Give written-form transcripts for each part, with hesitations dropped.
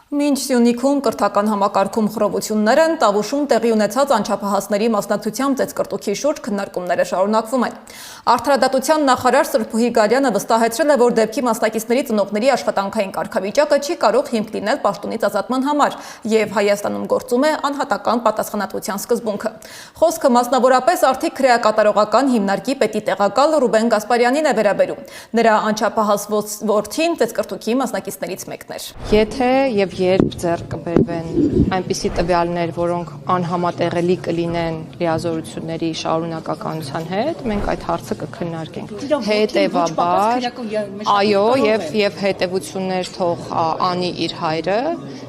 Մինչ Սյունիքում կրթական համակարգում խռովություններ են, Տավուշում տեղի ունեցած անչափահասների մասնակցությամբ ծեծկռտուքի շուրջ քննարկումները շարունակվում են։ Արդարադատության նախարար Սրփուհի Գալյանը վստահեցրել է, որ դեպքի մասնակիցների ծնողների աշխատանքային կարգավիճակը չի կարող հիմք լինել պաշտոնից ազատման համար և Հայաստանում գործում է անհատական պատասխանատվության սկզբունքը։ Խոսքը մասնավորապես արդի քրեակատարողական հիմնարկի պետի տեղակալ Ռուբեն Գասպարյանին է վերաբերում։ Նրա անչափահաս որդին ծեծկռտուքի մասնակիցներից մեկն էր։ Եթե եւ երբ ձեռք կբերվեն այնպիսի տվյալներ, որոնք անհամատեղելի կլինեն լիազորությունների շարունակականության հետ, մենք այդ հարցը կքննարկենք։ Հետևաբար, այո, եւ հետևություններ թող անի իր հայրը,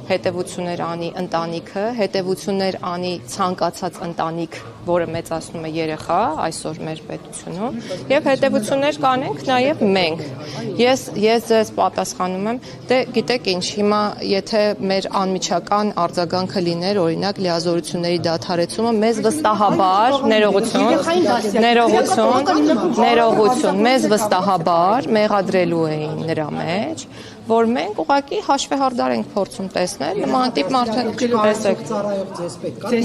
հետևություններ անի ընտանիքը, հետևություններ անի ցանկացած ընտանիք, որը մեծացնում է երեխա այսօր մեր պետությունում, եւ հետևություններ կանենք նաեւ մենք։ Ես ձեզ պատասխանում եմ, դե գիտեք ինչ, հիմա եթե մեր անմիջական արձագանքը լիներ, օրինակ լիազորությունների դադարեցումը, մեզ վստահաբար ներողություն, մեզ վստահաբար մեղադրելու էին նրա մեջ, որ մենք ուղղակի հաշվեհարդար ենք փորձում տեսնել, նման տիպ մարդիկ տեսեք։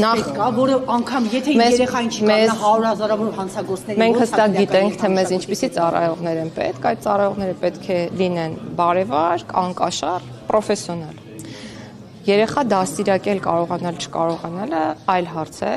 Նախ որը անգամ եթե երեխային չի կազմա 100,000-ավոր հանցագործների մենք հստակ գիտենք, թե մեզ ինչպիսի ծառայողներ են պետք, այդ ծառայողները պետք է լինեն բարևար, անկաշառ, պրոֆեսիոնալ։ Երեխա դաստիարակել կարողանալ չկարողանալը այլ հարց է։